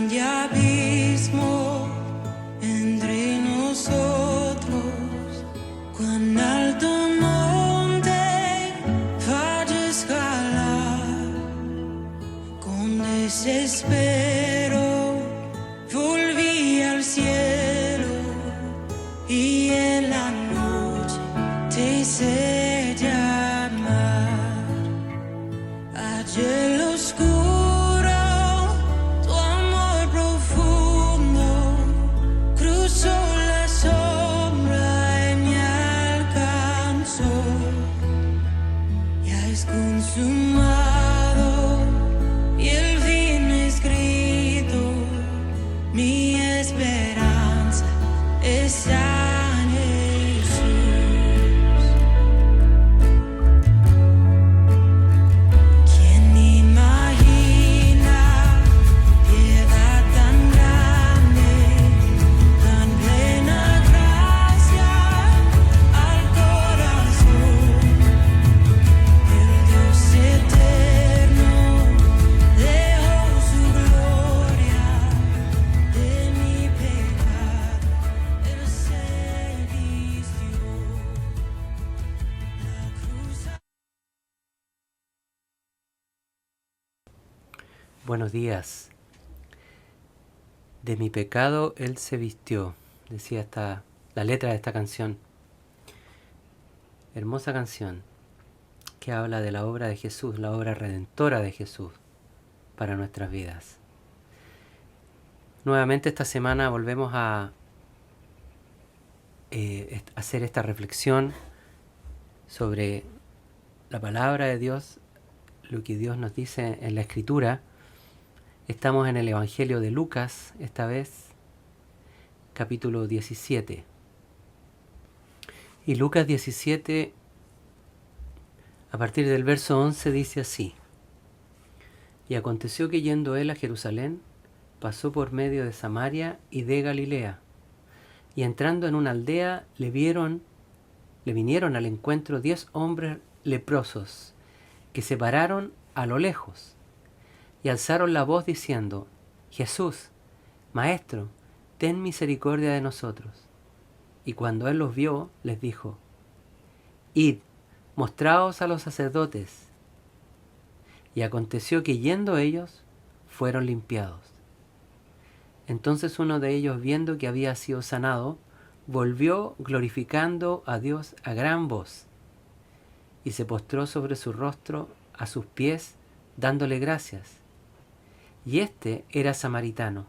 grande abismo entre nosotros, cuán alto monte falla escalar, con desespero volví al cielo y en la noche te hice llamar. Ayer lo oscuro, tu amor profundo cruzó la sombra y me alcanzó. Ya es consumado y el fin escrito, mi esperanza está en Jesús. ¿Quién imagina piedad tan grande, tan plena gracia al corazón? El Dios eterno dejó su gloria de mi pecado, Él se vistió la cruz. Buenos días. De mi pecado Él se vistió, decía la letra de esta canción. Hermosa canción que habla de la obra de Jesús, la obra redentora de Jesús para nuestras vidas. Nuevamente esta semana volvemos a hacer esta reflexión sobre la palabra de Dios, lo que Dios nos dice en la Escritura. Estamos en el Evangelio de Lucas, esta vez, capítulo 17. Y Lucas 17, a partir del verso 11, dice así: Y aconteció que yendo él a Jerusalén, pasó por medio de Samaria y de Galilea. Y entrando en una aldea, le vinieron al encuentro 10 hombres leprosos, que se pararon a lo lejos, y alzaron la voz diciendo: Jesús, Maestro, ten misericordia de nosotros. Y cuando él los vio, les dijo: Id, mostraos a los sacerdotes. Y aconteció que yendo ellos, fueron limpiados. Entonces uno de ellos, viendo que había sido sanado, volvió glorificando a Dios a gran voz, y se postró sobre su rostro a sus pies, dándole gracias. Y este era samaritano.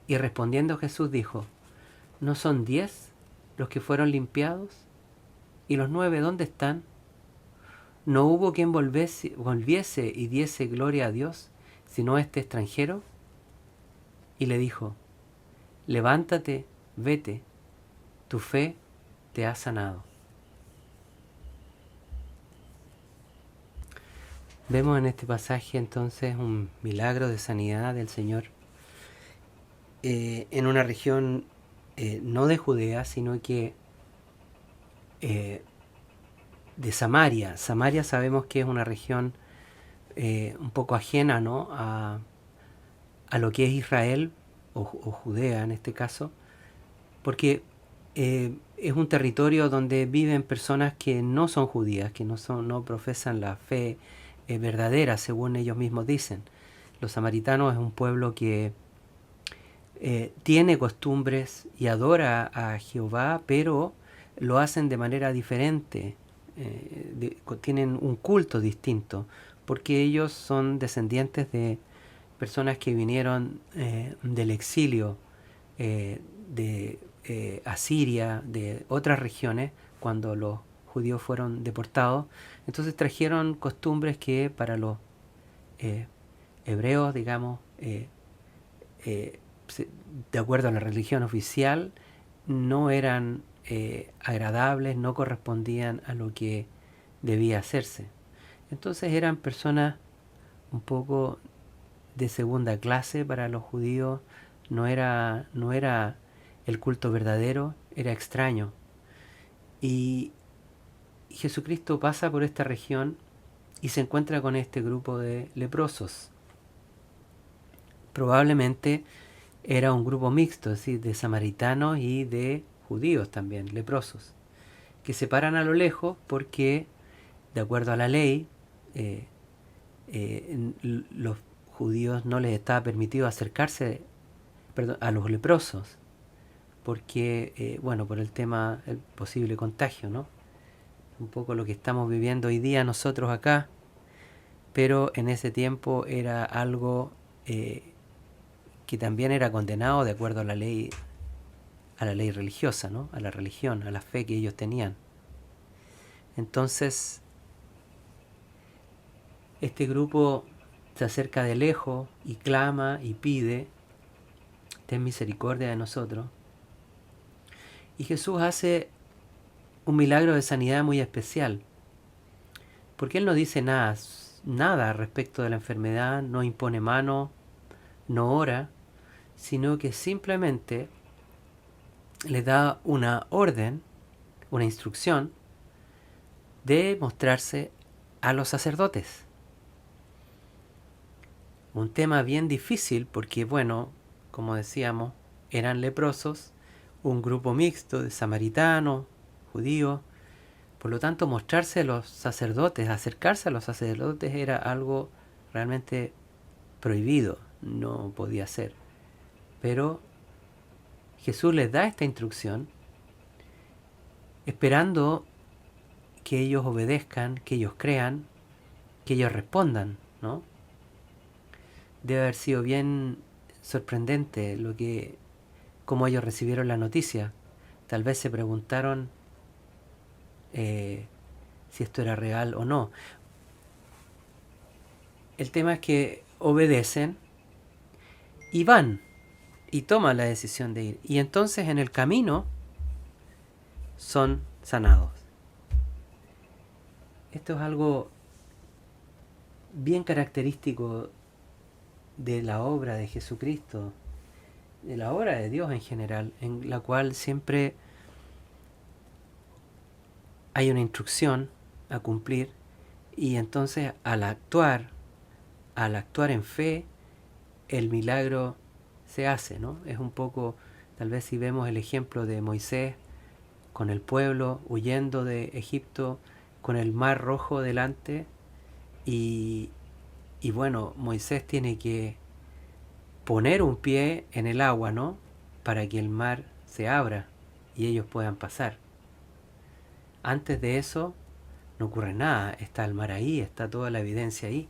Y respondiendo Jesús dijo: ¿No son 10 los que fueron limpiados? ¿Y los 9 dónde están? ¿No hubo quien volviese y diese gloria a Dios, sino este extranjero? Y le dijo: Levántate, vete, tu fe te ha sanado. Vemos en este pasaje entonces un milagro de sanidad del Señor en una región no de Judea, sino que de Samaria. Samaria sabemos que es una región un poco ajena, ¿no?, a lo que es Israel o Judea en este caso, porque es un territorio donde viven personas que no son judías, que no profesan la fe verdadera, según ellos mismos dicen. Los samaritanos es un pueblo que tiene costumbres y adora a Jehová, pero lo hacen de manera diferente, tienen un culto distinto, porque ellos son descendientes de personas que vinieron del exilio de Asiria, de otras regiones, cuando los judíos fueron deportados. Entonces trajeron costumbres que para los hebreos, digamos, de acuerdo a la religión oficial, no eran agradables, no correspondían a lo que debía hacerse. Entonces eran personas un poco de segunda clase para los judíos, no era el culto verdadero, era extraño. Y Jesucristo pasa por esta región y se encuentra con este grupo de leprosos. probablemente era un grupo mixto, es decir, de samaritanos y de judíos también, leprosos, que se paran a lo lejos porque, de acuerdo a la ley, los judíos no les estaba permitido acercarse, perdón, a los leprosos, porque, bueno, por el tema, el posible contagio, ¿no? Un poco lo que estamos viviendo hoy día nosotros acá, pero en ese tiempo era algo que también era condenado de acuerdo a la ley religiosa, ¿no? A la religión, a la fe que ellos tenían. Entonces, este grupo se acerca de lejos y clama y pide, ten misericordia de nosotros. Y Jesús hace un milagro de sanidad muy especial, porque Él no dice nada respecto de la enfermedad, no impone mano, no ora, sino que simplemente le da una orden, una instrucción de mostrarse a los sacerdotes. Un tema bien difícil porque, bueno, como decíamos, eran leprosos, un grupo mixto de samaritanos, judíos. Por lo tanto, mostrarse a los sacerdotes, acercarse a los sacerdotes era algo realmente prohibido, no podía ser. Pero Jesús les da esta instrucción esperando que ellos obedezcan, que ellos crean, que ellos respondan, ¿no? Debe haber sido bien sorprendente cómo ellos recibieron la noticia. Tal vez se preguntaron si esto era real o no. El tema es que obedecen y van y toman la decisión de ir. Y entonces en el camino son sanados. Esto es algo bien característico de la obra de Jesucristo, de la obra de Dios en general, en la cual siempre hay una instrucción a cumplir y entonces al actuar en fe, el milagro se hace, ¿no? Es un poco, tal vez si vemos el ejemplo de Moisés con el pueblo huyendo de Egipto, con el mar rojo delante, y bueno, Moisés tiene que poner un pie en el agua, ¿no? Para que el mar se abra y ellos puedan pasar. Antes de eso no ocurre nada, está el mar ahí, está toda la evidencia ahí.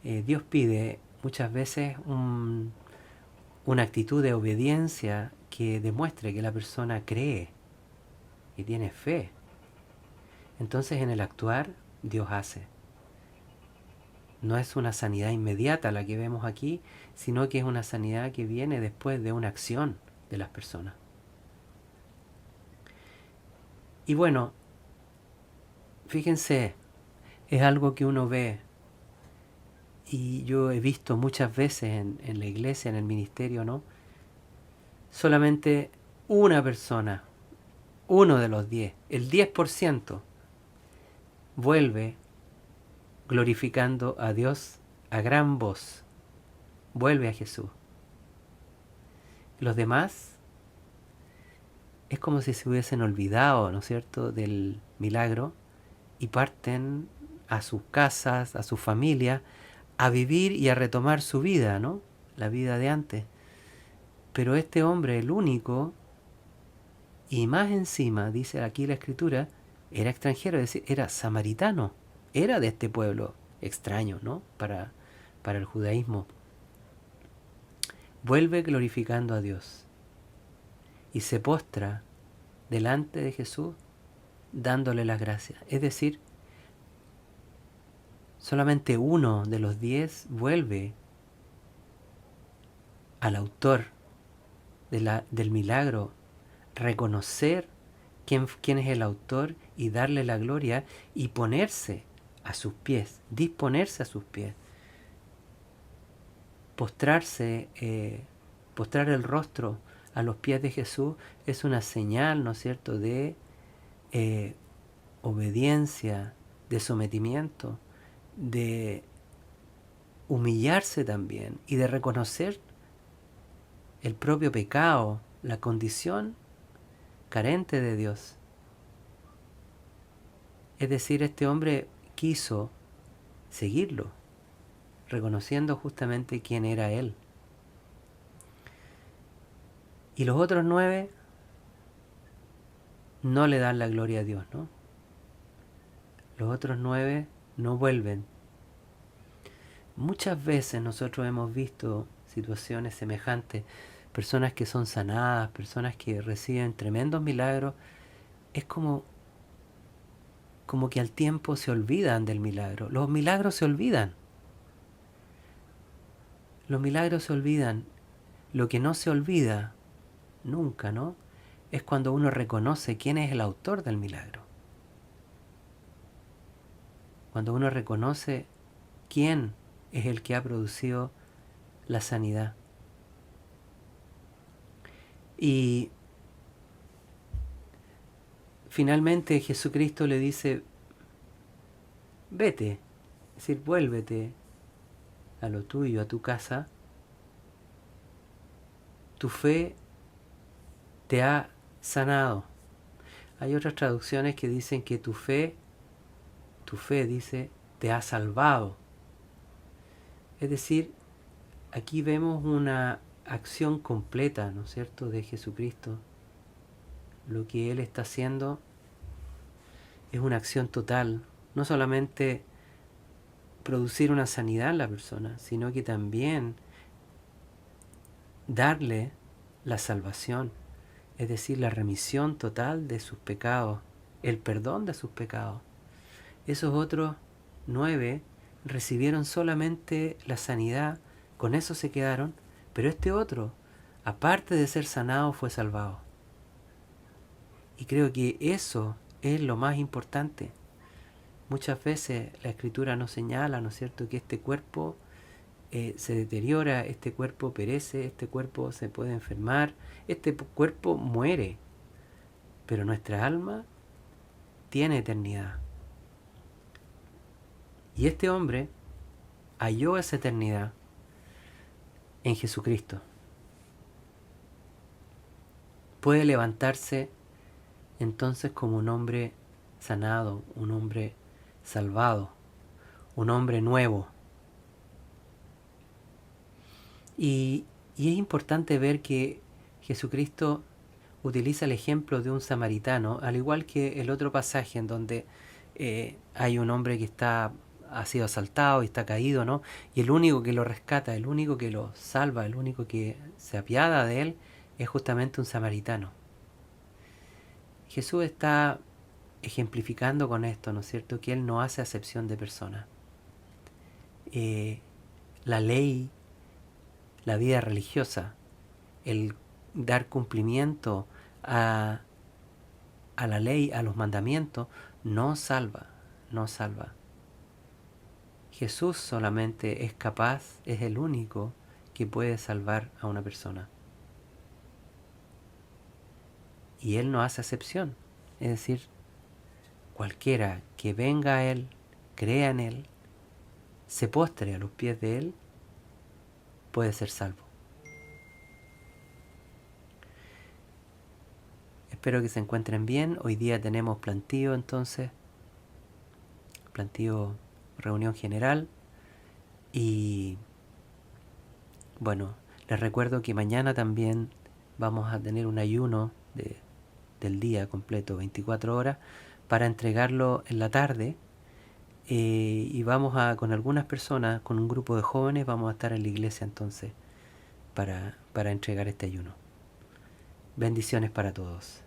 Dios pide muchas veces una actitud de obediencia que demuestre que la persona cree y tiene fe. Entonces en el actuar Dios hace. No es una sanidad inmediata la que vemos aquí, sino que es una sanidad que viene después de una acción de las personas. Y bueno, fíjense, es algo que uno ve y yo he visto muchas veces en la iglesia, en el ministerio, ¿no? Solamente una persona, uno de los 10, el 10% vuelve glorificando a Dios a gran voz, vuelve a Jesús. Los demás es como si se hubiesen olvidado, ¿no es cierto?, del milagro y parten a sus casas, a su familia, a vivir y a retomar su vida, ¿no? La vida de antes. Pero este hombre, el único, y más encima, dice aquí la Escritura, era extranjero, es decir, era samaritano, era de este pueblo extraño, ¿no? Para el judaísmo. Vuelve glorificando a Dios y se postra delante de Jesús dándole las gracias. Es decir, solamente uno de los 10 vuelve al autor del milagro, reconocer quién es el autor y darle la gloria y ponerse a sus pies, disponerse a sus pies, postrarse, postrar el rostro a los pies de Jesús es una señal, ¿no es cierto?, de obediencia, de sometimiento, de humillarse también y de reconocer el propio pecado, la condición carente de Dios. Es decir, este hombre quiso seguirlo, reconociendo justamente quién era él. Y los otros 9 no le dan la gloria a Dios, ¿no? Los otros 9 no vuelven. Muchas veces nosotros hemos visto situaciones semejantes, personas que son sanadas, personas que reciben tremendos milagros. Es como que al tiempo se olvidan del milagro. Los milagros se olvidan. Los milagros se olvidan. Lo que no se olvida nunca, ¿no? Es cuando uno reconoce quién es el autor del milagro. Cuando uno reconoce quién es el que ha producido la sanidad. Y finalmente Jesucristo le dice, vete, es decir, vuélvete a lo tuyo, a tu casa. Tu fe te ha sanado. Hay otras traducciones que dicen que tu fe dice, te ha salvado. Es decir, aquí vemos una acción completa, ¿no es cierto?, de Jesucristo. Lo que Él está haciendo es una acción total. No solamente producir una sanidad en la persona, sino que también darle la salvación, es decir, la remisión total de sus pecados, el perdón de sus pecados. Esos otros 9 recibieron solamente la sanidad, con eso se quedaron, pero este otro, aparte de ser sanado, fue salvado. Y creo que eso es lo más importante. Muchas veces la Escritura nos señala, ¿no es cierto?, que este cuerpo se deteriora, este cuerpo perece, este cuerpo se puede enfermar, este cuerpo muere, pero nuestra alma tiene eternidad. Y este hombre halló esa eternidad en Jesucristo. Puede levantarse entonces como un hombre sanado, un hombre salvado, un hombre nuevo. Y es importante ver que Jesucristo utiliza el ejemplo de un samaritano, al igual que el otro pasaje en donde hay un hombre que ha sido asaltado y está caído, ¿no? Y el único que lo rescata, el único que lo salva, el único que se apiada de él es justamente un samaritano. Jesús está ejemplificando con esto, ¿no es cierto?, que Él no hace acepción de personas. La ley, la vida religiosa, el dar cumplimiento a la ley, a los mandamientos, no salva, no salva. Jesús solamente es capaz, es el único que puede salvar a una persona. Y Él no hace acepción, es decir, cualquiera que venga a Él, crea en Él, se postre a los pies de Él, puede ser salvo. Espero que se encuentren bien. Hoy día tenemos plantío, entonces, plantío, reunión general. Y bueno, les recuerdo que mañana también vamos a tener un ayuno del día completo, 24 horas, para entregarlo en la tarde. Y vamos con algunas personas, con un grupo de jóvenes, vamos a estar en la iglesia entonces para entregar este ayuno. Bendiciones para todos.